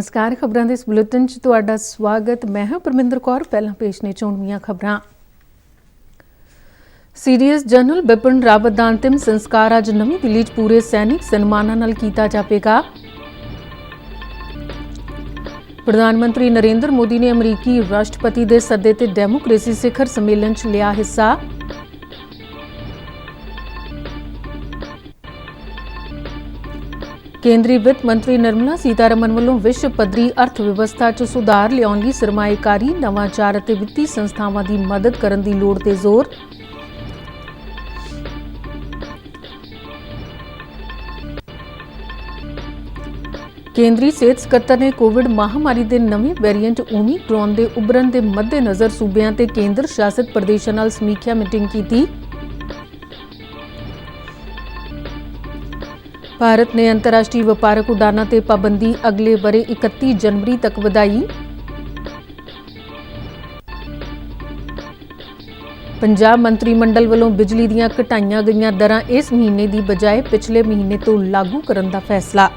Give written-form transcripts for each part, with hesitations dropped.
नमस्कार। खबरों के इस बुलेटिन च तुहाडा स्वागत। मैं हाँ परमिंदर कौर। पहला पेश ने चोणवीआं खबरां। सीडीएस जनरल बिपिन रावत दा अंतिम संस्कार अज नवी दिल्ली च पूरे सैनिक सन्मानां नाल कीता जावेगा। प्रधानमंत्री नरेंद्र मोदी ने अमरीकी राष्ट्रपति के सद्दे ते डेमोक्रेसी शिखर सम्मेलन च लिया हिस्सा। केंद्रीय वित्त मंत्री निर्मला सीतारमण वालों विश्व पद्धरी अर्थव्यवस्था च सुधार लियाउण लई सरमाएकारी नवाचार अते वित्ती संस्थावां दी मदद करन दी लोड़ ते जोर। केंद्रीय सेहत सकत्तर ने कोविड महामारी के नवे वेरीएंट ओमिक्रॉन के उभरन के मद्देनज़र सूबियां ते केंद्र शासित प्रदेशों नाल समीक्षा मीटिंग की। भारत ने अंतर्राष्ट्रीय व्यापारक उड़ानों ते पाबंदी अगले बरे 31 जनवरी तक वधाई। पंजाब मंत्रिमंडल वालों बिजली दीयां घटाईयां गईयां दरां इस महीने की बजाय पिछले महीने तो लागू करन दा फैसला।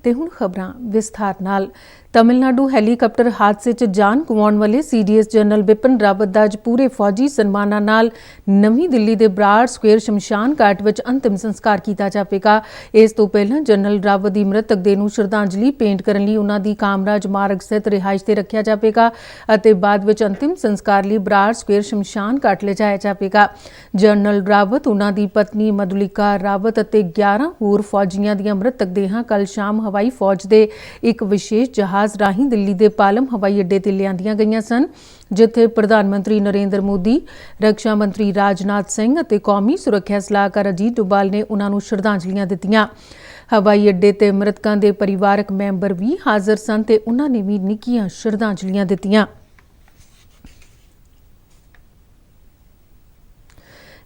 ते हुण खबरां विस्तार नाल। तमिलनाडु हैलीकाप्टर हादसे च जान गवाउण वाले सीडीएस जनरल बिपिन रावत दा अज पूरे फौजी सन्मानां नाल नवी दिल्ली के बराड़ स्क्वेयर शमशान घाट विच अंतिम संस्कार किया जावेगा। इस तो पहलां जनरल रावत की मृतक देह नूं श्रद्धांजलि भेंट करन लई उन्हां दी कामराज मार्ग स्थित रिहाइश ते रखिया जावेगा अते बाद विच अंतिम संस्कार लई बराड़ स्क्वेयर शमशान घाट लिजाया जावेगा। जनरल रावत, उन्हां दी पत्नी मधुलिका रावत अते 11 होर फौजियां दीयां मृतक देहां कल शाम हवाई फौज के एक विशेष जहाज राही दिल्ली के पालम हवाई अड्डे ते लिआंदियां गईयां सन, जिथे प्रधानमंत्री नरेंद्र मोदी, रक्षा मंत्री राजनाथ सिंह अते कौमी सुरक्षा सलाहकार अजीत डोभाल ने उन्हां नूं श्रद्धांजलियां दित्तियां। हवाई अड्डे ते मृतकां दे परिवारक मैंबर भी हाज़र सन ते उन्हां ने भी निक्कियां श्रद्धांजलियां दित्तियां।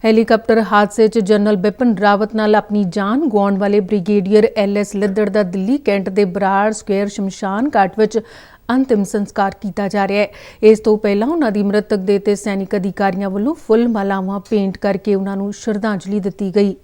हैलीकाप्टर हादसे च जनरल बिपिन रावत नाल अपनी जान गवाउण वाले ब्रिगेडियर LS लिद्दड़ दा दिल्ली कैंट दे बराड़ स्क्वेयर शमशान घाट विच अंतिम संस्कार किया जा रहा है। इस तो पहलां उन्हां दी मृतक देह ते सैनिक अधिकारियों वालों फुल मालावां भेंट करके उन्हां नूं श्रद्धांजलि दित्ती गई।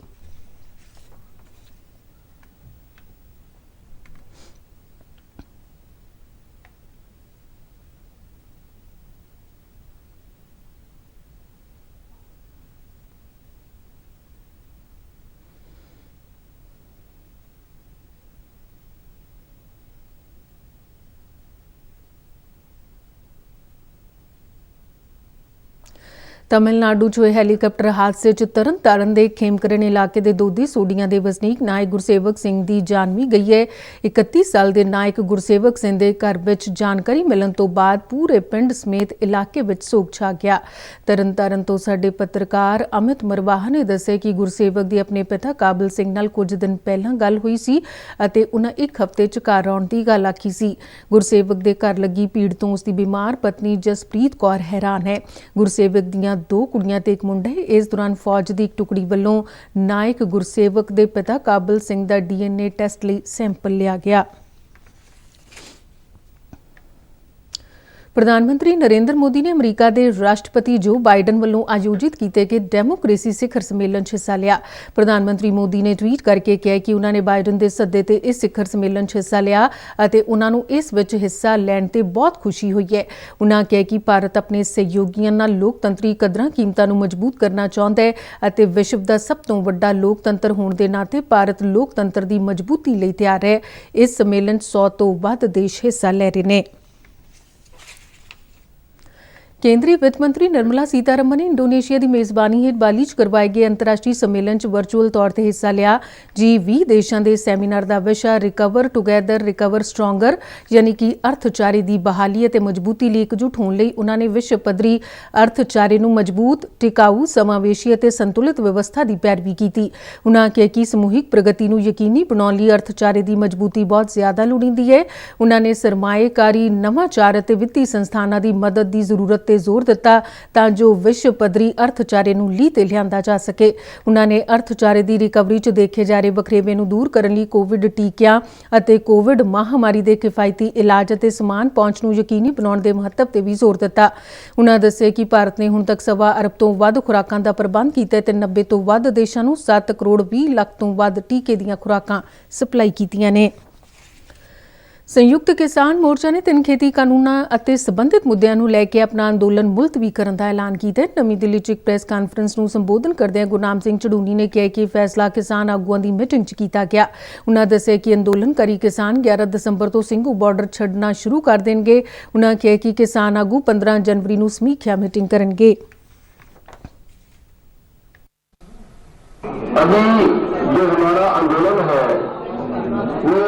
तमिलनाडु च होए हैलीकाप्टर हादसे च तरन तारण के खेमकरन इलाके के दोधी सोडियां के वसनीक नायक गुरसेवक सिंह की जान भी गई है। 31 साल के नायक गुरसेवक सिंह के घर विच जानकारी मिलन तो बाद पूरे पिंड समेत इलाके विच सोग छा गया। तरन तारण तो साडे पत्रकार अमित मरवाहा ने दस्सिया कि गुरसेवक की अपने पिता काबल सिंह नाल कुछ दिन पहलां गल हुई सी अते उन्हां एक हफ्ते च घर आउण दी गल आखी सी। गुरसेवक के घर लगी भीड़ तो उसकी बीमार पत्नी जसप्रीत कौर हैरान है। गुरसेवक दीयां 2 कुड़ियां ते एक मुंडा है। इस दौरान फौज की एक टुकड़ी वालों नायक गुरसेवक के पिता काबल सिंह का DNA टैसट लई सैंपल लिया गया। प्रधानमंत्री नरेंद्र मोदी ने अमरीका के राष्ट्रपति जो बाइडन वालों आयोजित किए गए डेमोक्रेसी शिखर सम्मेलन हिस्सा लिया। प्रधानमंत्री मोदी ने ट्वीट करके कहा कि उन्होंने बाइडन के सद्दे ते इस शिखर सम्मेलन हिस्सा लिया अते उन्होंने इस विच हिस्सा लैण ते बहुत खुशी हुई है। उन्होंने कहा कि भारत अपने सहयोगियों नाल लोकतंत्री कदरां कीमतां नूं मजबूत करना चाहुंदा है अते विश्व का सब तो वड्डा लोकतंत्र होने के नाते भारत लोकतंत्र की मजबूती लई तैयार है। इस सम्मेलन 100 तो वध देश हिस्सा ले रहे हैं। केंद्रीय वित्त मंत्री निर्मला सीतारमण ने इंडोनेशिया की मेज़बानी हेठ बाली च करवाए गए अंतर्राष्ट्रीय सम्मेलन च वर्चुअल तौर पर हिस्सा लिया। G20 देशों के सैमीनार का विषय रिकवर टुगैदर रिकवर स्ट्रोंगर यानी कि अर्थचारे की बहाली और मजबूती लिए एकजुट होने लई उन्होंने विश्व पद्धरी अर्थचारे नूं मजबूत, टिकाऊ, समावेशी और संतुलित व्यवस्था की पैरवी की। उन्होंने कहा कि समूहिक प्रगति नूं यकीनी बनाउण लई अर्थचारे की मजबूती बहुत ज्यादा लोड़ींदी है। उन्होंने सरमाएकारी, नवाचार और वित्ती संस्थानां की मदद की जरूरत ਤੇ ਜ਼ੋਰ ਦਿੱਤਾ ਤਾਂ ਜੋ ਵਿਸ਼ਵ ਪੱਧਰੀ ਅਰਥਚਾਰੇ ਨੂੰ ਲੀਹ ਤੇ ਲਿਆਂਦਾ ਜਾ ਸਕੇ। ਉਨ੍ਹਾਂ ਨੇ ਅਰਥਚਾਰੇ ਦੀ ਰਿਕਵਰੀ 'ਚ ਦੇਖੇ ਜਾ ਰਹੇ ਵਖਰੇਵੇਂ ਨੂੰ ਦੂਰ ਕਰਨ ਲਈ ਕੋਵਿਡ ਟੀਕਿਆਂ ਅਤੇ ਕੋਵਿਡ ਮਹਾਮਾਰੀ ਦੇ ਕਿਫਾਇਤੀ ਇਲਾਜ ਅਤੇ ਸਮਾਨ ਪਹੁੰਚ ਨੂੰ ਯਕੀਨੀ ਬਣਾਉਣ ਦੇ ਮਹੱਤਵ ਤੇ ਵੀ ਜ਼ੋਰ ਦਿੱਤਾ। ਉਨ੍ਹਾਂ ਦੱਸਿਆ ਕਿ ਭਾਰਤ ਨੇ ਹੁਣ ਤੱਕ 1.25 ਅਰਬ ਤੋਂ ਵੱਧ ਖੁਰਾਕਾਂ ਦਾ ਪ੍ਰਬੰਧ ਕੀਤਾ ਤੇ 90 ਤੋਂ ਵੱਧ ਦੇਸ਼ਾਂ ਨੂੰ 7 ਕਰੋੜ 20 ਲੱਖ ਤੋਂ ਵੱਧ ਟੀਕੇ ਦੀਆਂ ਖੁਰਾਕਾਂ ਸਪਲਾਈ ਕੀਤੀਆਂ ਨੇ। ਸੰਯੁਕਤ ਕਿਸਾਨ ਮੋਰਚਾ ਨੇ 3 ਖੇਤੀ ਕਾਨੂੰਨਾਂ ਅਤੇ ਸਬੰਧਿਤ ਮੁੱਦਿਆਂ ਨੂੰ ਲੈ ਕੇ ਆਪਣਾ ਅੰਦੋਲਨ ਮੁਲਤਵੀ ਕਰਨ ਦਾ ਐਲਾਨ ਕੀਤਾ ਹੈ। ਨਵੀਂ ਦਿੱਲੀ 'ਚ ਇੱਕ ਪ੍ਰੈਸ ਕਾਨਫਰੰਸ ਨੂੰ ਸੰਬੋਧਨ ਕਰਦਿਆਂ ਗੁਰਨਾਮ ਸਿੰਘ ਝੜੂਨੀ ਨੇ ਕਿਹਾ ਕਿ ਫੈਸਲਾ ਕਿਸਾਨ ਆਗੂਆਂ ਦੀ ਮੀਟਿੰਗ 'ਚ ਕੀਤਾ ਗਿਆ। ਉਨ੍ਹਾਂ ਦੱਸਿਆ ਕਿ ਅੰਦੋਲਨਕਾਰੀ ਕਿਸਾਨ 11 ਦਸੰਬਰ ਤੋਂ ਸਿੰਘੂ ਬਾਰਡਰ ਛੱਡਣਾ ਸ਼ੁਰੂ ਕਰ ਦੇਣਗੇ। ਉਨ੍ਹਾਂ ਕਿਹਾ ਕਿ ਕਿਸਾਨ ਆਗੂ 15 ਜਨਵਰੀ ਨੂੰ ਸਮੀਖਿਆ ਮੀਟਿੰਗ ਕਰਨਗੇ। अभी जो हमारा आंदोलन है वो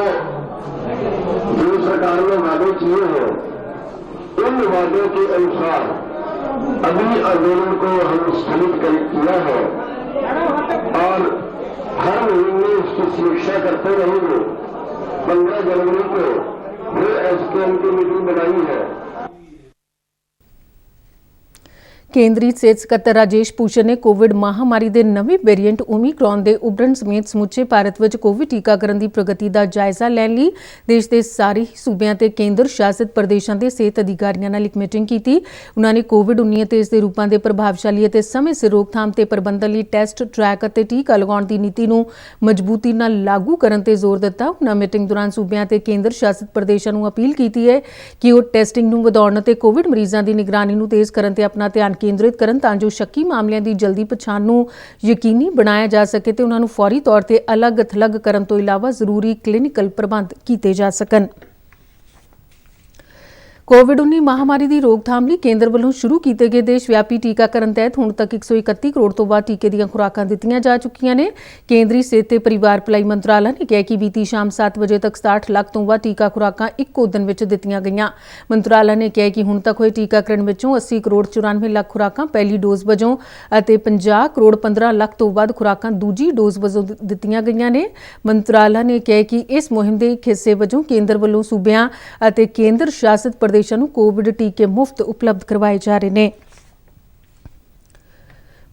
जो सरकार ने वादे किए हैं उन वादों के अनुसार अभी आंदोलन को हम स्थगित किया है और हर महीने उसकी समीक्षा करते रहेंगे। 15 जनवरी को फिर एसकेएम की मीटिंग बनाई है। ਕੇਂਦਰੀ ਸਿਹਤ ਸਕੱਤਰ ਰਾਜੇਸ਼ ਭੂਸ਼ਣ ਨੇ ਕੋਵਿਡ ਮਹਾਮਾਰੀ ਦੇ ਨਵੇਂ ਵੇਰੀਐਂਟ ਓਮੀਕਰੌਨ ਦੇ ਉਭਰਨ ਸਮੇਤ ਸਮੁੱਚੇ ਭਾਰਤ ਵਿੱਚ ਕੋਵਿਡ ਟੀਕਾਕਰਨ ਦੀ ਪ੍ਰਗਤੀ ਦਾ ਜਾਇਜ਼ਾ ਲੈਣ ਲਈ ਦੇਸ਼ ਦੇ ਸਾਰੇ ਸੂਬਿਆਂ ਤੇ ਕੇਂਦਰ ਸ਼ਾਸਿਤ ਪ੍ਰਦੇਸ਼ਾਂ ਦੇ ਸਿਹਤ ਅਧਿਕਾਰੀਆਂ ਨਾਲ ਇੱਕ ਮੀਟਿੰਗ ਕੀਤੀ। ਉਨ੍ਹਾਂ ਨੇ ਕੋਵਿਡ-19 ਅਤੇ ਇਸ ਦੇ ਰੂਪਾਂ ਦੇ ਪ੍ਰਭਾਵਸ਼ਾਲੀ ਅਤੇ ਸਮੇਂ ਸਿਰ ਰੋਕਥਾਮ ਤੇ ਪ੍ਰਬੰਧਨ ਲਈ ਟੈਸਟ, ਟਰੈਕ ਅਤੇ ਟੀਕਾ ਲਗਾਉਣ ਦੀ ਨੀਤੀ ਨੂੰ ਮਜ਼ਬੂਤੀ ਨਾਲ ਲਾਗੂ ਕਰਨ ਤੇ ਜ਼ੋਰ ਦਿੱਤਾ। ਉਨ੍ਹਾਂ ਮੀਟਿੰਗ ਦੌਰਾਨ ਸੂਬਿਆਂ ਤੇ ਕੇਂਦਰ ਸ਼ਾਸਿਤ ਪ੍ਰਦੇਸ਼ਾਂ ਨੂੰ ਅਪੀਲ ਕੀਤੀ ਹੈ ਕਿ ਉਹ ਟੈਸਟਿੰਗ ਨੂੰ ਵਧਾਉਣ ਅਤੇ ਕੋਵਿਡ ਮਰੀਜ਼ਾਂ ਦੀ ਨਿਗਰਾਨੀ ਨੂੰ ਤੇਜ਼ ਕਰਨ ਤੇ ਆਪਣਾ ਧਿਆਨ ਕੇਂਦਰਿਤ ਕਰਨ ਤਾਂ ਜੋ ਸ਼ੱਕੀ ਮਾਮਲਿਆਂ ਦੀ ਜਲਦੀ ਪਛਾਣ ਨੂੰ ਯਕੀਨੀ ਬਣਾਇਆ ਜਾ ਸਕੇ ਤੇ ਉਹਨਾਂ ਨੂੰ ਫੌਰੀ ਤੌਰ ਤੇ ਅਲੱਗ-ਥਲੱਗ ਕਰਨ ਤੋਂ ਇਲਾਵਾ ਜ਼ਰੂਰੀ ਕਲੀਨਿਕਲ ਪ੍ਰਬੰਧ ਕੀਤੇ ਜਾ ਸਕਣ। ਕੋਵਿਡ-19 ਮਹਾਮਾਰੀ ਦੀ ਰੋਕਥਾਮ ਲਈ ਕੇਂਦਰ ਵੱਲੋਂ ਸ਼ੁਰੂ ਕੀਤੇ ਗਏ ਦੇਸ਼ ਵਿਆਪੀ ਟੀਕਾਕਰਨ ਤਹਿਤ ਹੁਣ ਤੱਕ 131 ਕਰੋੜ ਤੋਂ ਵੱਧ ਟੀਕੇ ਦੀਆਂ ਖੁਰਾਕਾਂ ਦਿੱਤੀਆਂ ਜਾ ਚੁੱਕੀਆਂ ਨੇ। ਕੇਂਦਰੀ ਸਿਹਤ ਤੇ ਪਰਿਵਾਰ ਭਲਾਈ ਮੰਤਰਾਲਾ ਨੇ ਕਿਹਾ ਕਿ ਬੀਤੀ ਸ਼ਾਮ 7 ਵਜੇ ਤੱਕ 67 ਲੱਖ ਤੋਂ ਵੱਧ ਟੀਕਾ ਖੁਰਾਕਾਂ ਇੱਕੋ ਦਿਨ ਵਿੱਚ ਦਿੱਤੀਆਂ ਗਈਆਂ। ਮੰਤਰਾਲਾ ਨੇ ਕਿਹਾ ਕਿ ਹੁਣ ਤੱਕ ਹੋਏ ਟੀਕਾਕਰਨ ਵਿੱਚੋਂ 80 ਕਰੋੜ 94 ਲੱਖ ਖੁਰਾਕਾਂ ਪਹਿਲੀ ਡੋਜ਼ ਵਜੋਂ ਅਤੇ 50 ਕਰੋੜ 15 ਲੱਖ ਤੋਂ ਵੱਧ ਖੁਰਾਕਾਂ ਦੂਜੀ ਡੋਜ਼ ਵਜੋਂ ਦਿੱਤੀਆਂ ਗਈਆਂ ਨੇ। ਮੰਤਰਾਲਾ ਨੇ ਕਿਹਾ ਕਿ ਇਸ ਮੁਹਿੰਮ ਦੇ ਇੱਕ ਹਿੱਸੇ ਵਜੋਂ ਕੇਂਦਰ ਵੱਲੋਂ ਸੂਬਿਆਂ ਅਤੇ ਕੇਂਦਰ ਸ਼ਾਸਿਤ ਪ੍ਰਦੇਸ਼ਾਂ ਨੂੰ ਕੋਵਿਡ ਟੀਕੇ ਮੁਫਤ ਉਪਲਬਧ ਕਰਵਾਏ ਜਾ ਰਹੇ ਨੇ।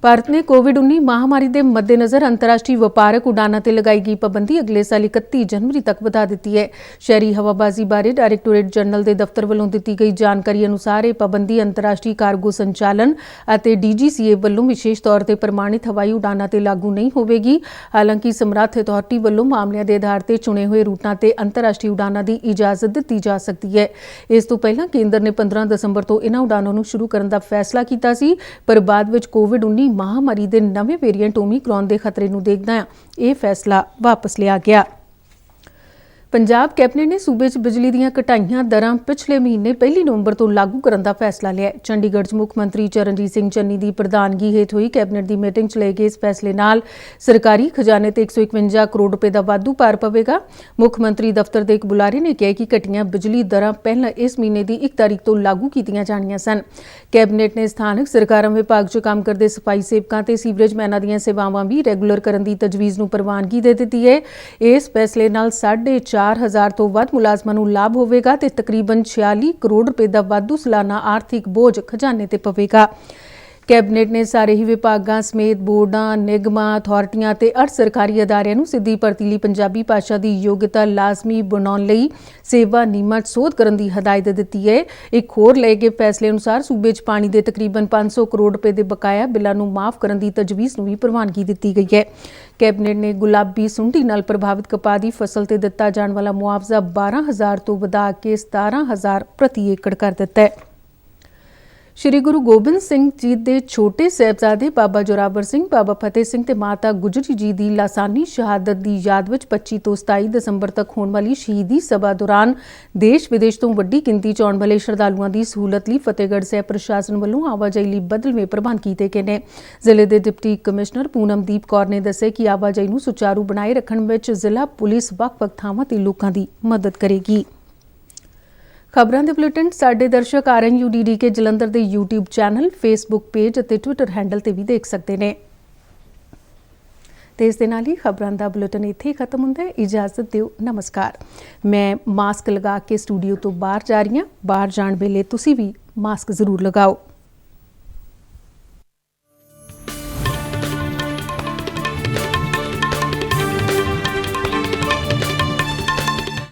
ਭਾਰਤ ਨੇ ਕੋਵਿਡ-19 ਮਹਾਮਾਰੀ ਦੇ ਮੱਦੇਨਜ਼ਰ ਅੰਤਰਰਾਸ਼ਟਰੀ ਵਪਾਰਕ ਉਡਾਨਾਂ ਤੇ ਲਗਾਈ ਗਈ ਪਾਬੰਦੀ ਅਗਲੇ ਸਾਲ 31 ਜਨਵਰੀ ਤੱਕ ਵਧਾ ਦਿੱਤੀ ਹੈ। ਸ਼ਹਿਰੀ ਹਵਾਬਾਜ਼ੀ ਬਾਰੇ ਡਾਇਰੈਕਟੋਰੇਟ ਜਨਰਲ ਦੇ ਦਫ਼ਤਰ ਵੱਲੋਂ ਦਿੱਤੀ ਗਈ ਜਾਣਕਾਰੀ ਅਨੁਸਾਰ ਇਹ ਪਾਬੰਦੀ ਅੰਤਰਰਾਸ਼ਟਰੀ ਕਾਰਗੋ ਸੰਚਾਲਨ ਅਤੇ DGCA ਵੱਲੋਂ ਵਿਸ਼ੇਸ਼ ਤੌਰ ਤੇ ਪ੍ਰਮਾਣਿਤ ਹਵਾਈ ਉਡਾਨਾਂ ਤੇ ਲਾਗੂ ਨਹੀਂ ਹੋਵੇਗੀ। ਹਾਲਾਂਕਿ ਸਮਰੱਥ ਅਥਾਰਟੀ ਵੱਲੋਂ ਮਾਮਲਿਆਂ ਦੇ ਆਧਾਰ ਤੇ ਚੁਣੇ ਹੋਏ ਰੂਟਾਂ ਤੇ ਅੰਤਰਰਾਸ਼ਟਰੀ ਉਡਾਨਾਂ ਦੀ ਇਜਾਜ਼ਤ ਦਿੱਤੀ ਜਾ ਸਕਦੀ ਹੈ। ਇਸ ਤੋਂ ਪਹਿਲਾਂ ਕੇਂਦਰ ਨੇ 15 ਦਸੰਬਰ ਤੋਂ ਇਹਨਾਂ ਉਡਾਨਾਂ ਨੂੰ ਸ਼ੁਰੂ ਕਰਨ ਦਾ ਫੈਸਲਾ ਕੀਤਾ ਸੀ, ਪਰ ਬਾਅਦ ਵਿੱਚ ਕੋਵਿਡ-19 ਮਹਾਮਾਰੀ ਦੇ ਨਵੇਂ ਵੇਰੀਐਂਟ ਓਮੀਕਰੌਨ ਦੇ ਖਤਰੇ ਨੂੰ ਦੇਖਦਿਆਂ ਇਹ ਫੈਸਲਾ ਵਾਪਸ ਲਿਆ ਗਿਆ। ਪੰਜਾਬ ਕੈਬਨਿਟ ਨੇ ਸੂਬੇ 'ਚ ਬਿਜਲੀ ਦੀਆਂ ਘਟਾਈਆਂ ਦਰਾਂ ਪਿਛਲੇ ਮਹੀਨੇ 1 ਨਵੰਬਰ ਤੋਂ ਲਾਗੂ ਕਰਨ ਦਾ ਫੈਸਲਾ ਲਿਆ ਹੈ। ਚੰਡੀਗੜ੍ਹ 'ਚ ਮੁੱਖ ਮੰਤਰੀ ਚਰਨਜੀਤ ਸਿੰਘ ਚੰਨੀ ਦੀ ਪ੍ਰਧਾਨਗੀ ਹੇਠ ਹੋਈ ਕੈਬਨਿਟ ਦੀ ਮੀਟਿੰਗ 'ਚ ਲਏ ਗਏ ਇਸ ਫੈਸਲੇ ਨਾਲ ਸਰਕਾਰੀ ਖਜ਼ਾਨੇ ਤੇ 151 ਕਰੋੜ ਰੁਪਏ ਦਾ ਵਾਧੂ ਭਾਰ ਪਵੇਗਾ। ਮੁੱਖ ਮੰਤਰੀ ਦਫ਼ਤਰ ਦੇ ਇੱਕ ਬੁਲਾਰੇ ਨੇ ਕਿਹਾ ਕਿ ਘਟੀਆਂ ਬਿਜਲੀ ਦਰਾਂ ਪਹਿਲਾਂ ਇਸ ਮਹੀਨੇ ਦੀ 1 ਤਾਰੀਖ ਤੋਂ ਲਾਗੂ ਕੀਤੀਆਂ ਜਾਣੀਆਂ ਸਨ। ਕੈਬਨਿਟ ਨੇ ਸਥਾਨਕ ਸਰਕਾਰਾਂ ਵਿਭਾਗ 'ਚ ਕੰਮ ਕਰਦੇ ਸਫਾਈ ਸੇਵਕਾਂ ਤੇ ਸੀਵਰੇਜ ਮੈਨਾਂ ਦੀਆਂ ਸੇਵਾਵਾਂ ਵੀ ਰੈਗੂਲਰ ਕਰਨ ਦੀ ਤਜਵੀਜ਼ ਨੂੰ ਪ੍ਰਵਾਨਗੀ ਦੇ ਦਿੱਤੀ ਹੈ। ਇਸ ਫੈਸਲੇ ਨਾਲ 4,500 ਤੋਂ ਵੱਧ ਮੁਲਾਜ਼ਮਾਂ ਨੂੰ ਲਾਭ ਹੋਵੇਗਾ ਤੇ ਤਕਰੀਬਨ 46 ਕਰੋੜ ਰੁਪਏ ਦਾ ਵਾਧੂ ਸਾਲਾਨਾ ਆਰਥਿਕ ਬੋਝ ਖਜ਼ਾਨੇ ਤੇ ਪਵੇਗਾ। ਕੈਬਨਿਟ ਨੇ ਸਾਰੇ ਹੀ ਵਿਭਾਗਾਂ ਸਮੇਤ ਬੋਰਡਾਂ, ਨਿਗਮਾਂ, ਅਥਾਰਟੀਆਂ ਤੇ ਅਰਧ ਸਰਕਾਰੀ ਅਦਾਰਿਆਂ ਨੂੰ ਸਿੱਧੀ ਭਰਤੀ ਲਈ ਪੰਜਾਬੀ ਭਾਸ਼ਾ ਦੀ ਯੋਗਤਾ ਲਾਜ਼ਮੀ ਬਣਾਉਣ ਲਈ ਸੇਵਾ ਨਿਯਮਾਂ 'ਚ ਸੋਧ ਕਰਨ ਦੀ ਹਦਾਇਤ ਦਿੱਤੀ ਹੈ। ਇੱਕ ਹੋਰ ਲਏ ਗਏ ਫੈਸਲੇ ਅਨੁਸਾਰ ਸੂਬੇ 'ਚ ਪਾਣੀ ਦੇ ਤਕਰੀਬਨ 500 ਕਰੋੜ ਰੁਪਏ ਦੇ ਬਕਾਇਆ ਬਿੱਲਾਂ ਨੂੰ ਮਾਫ ਕਰਨ ਦੀ ਤਜਵੀਜ਼ ਨੂੰ ਵੀ ਪ੍ਰਵਾਨਗੀ ਦਿੱਤੀ ਗਈ ਹੈ। ਕੈਬਨਿਟ ਨੇ ਗੁਲਾਬੀ ਸੁੰਡੀ ਨਾਲ ਪ੍ਰਭਾਵਿਤ ਕਪਾਹ ਦੀ ਫਸਲ ਤੇ ਦਿੱਤਾ ਜਾਣ ਵਾਲਾ ਮੁਆਵਜ਼ਾ 12,000 ਤੋਂ ਵਧਾ ਕੇ 17,000 ਪ੍ਰਤੀ ਏਕੜ ਕਰ ਦਿੱਤਾ ਹੈ। ਸ਼੍ਰੀ ਗੁਰੂ ਗੋਬਿੰਦ ਸਿੰਘ ਜੀ ਦੇ ਛੋਟੇ ਸਾਹਿਬਜ਼ਾਦੇ ਬਾਬਾ ਜੋਰਾਵਰ ਸਿੰਘ, ਬਾਬਾ ਫਤਿਹ ਸਿੰਘ ਤੇ ਮਾਤਾ ਗੁਜਰੀ ਜੀ ਦੀ ਲਾਸਾਨੀ ਸ਼ਹਾਦਤ ਦੀ ਯਾਦ ਵਿੱਚ 25 ਤੋਂ 27 ਦਸੰਬਰ ਤੱਕ ਹੋਣ ਵਾਲੀ ਸ਼ਹੀਦੀ ਸਭਾ ਦੌਰਾਨ ਦੇਸ਼ ਵਿਦੇਸ਼ ਤੋਂ ਵੱਡੀ ਗਿਣਤੀ 'ਚ ਆਉਣ ਵਾਲੇ ਸ਼ਰਧਾਲੂਆਂ ਦੀ ਸਹੂਲਤ ਲਈ ਫਤਿਹਗੜ੍ਹ ਸਾਹਿਬ ਪ੍ਰਸ਼ਾਸਨ ਵੱਲੋਂ ਆਵਾਜਾਈ ਲਈ ਬਦਲਵੇਂ ਪ੍ਰਬੰਧ ਕੀਤੇ ਗਏ ਨੇ। ਜ਼ਿਲ੍ਹੇ ਦੇ ਡਿਪਟੀ ਕਮਿਸ਼ਨਰ ਪੂਨਮਦੀਪ ਕੌਰ ਨੇ ਦੱਸਿਆ ਕਿ ਆਵਾਜਾਈ ਨੂੰ ਸੁਚਾਰੂ ਬਣਾਏ ਰੱਖਣ ਵਿੱਚ ਜ਼ਿਲ੍ਹਾ ਪੁਲਿਸ ਵੱਖ-ਵੱਖ ਥਾਵਾਂ ਤੇ ਲੋਕਾਂ ਦੀ ਮਦਦ ਕਰੇਗੀ। ਖਬਰਾਂ ਦੇ ਬੁਲੇਟਿਨ ਸਾਡੇ ਦਰਸ਼ਕ RNUDDK ਜਲੰਧਰ ਦੇ YouTube ਚੈਨਲ, Facebook ਪੇਜ ਅਤੇ Twitter ਹੈਂਡਲ ਤੇ ਵੀ ਦੇਖ ਸਕਦੇ ਨੇ। ਤੇ ਇਸ ਦੇ ਨਾਲ ਹੀ ਖਬਰਾਂ ਦਾ ਬੁਲੇਟਿਨ ਇੱਥੇ ਹੀ ਖਤਮ ਹੁੰਦਾ ਹੈ। ਇਜਾਜ਼ਤ ਦਿਓ, ਨਮਸਕਾਰ। ਮੈਂ ਮਾਸਕ ਲਗਾ ਕੇ ਸਟੂਡੀਓ ਤੋਂ ਬਾਹਰ ਜਾ ਰਹੀ ਹਾਂ। ਬਾਹਰ ਜਾਣ ਵੇਲੇ ਤੁਸੀਂ ਵੀ ਮਾਸਕ ਜ਼ਰੂਰ ਲਗਾਓ।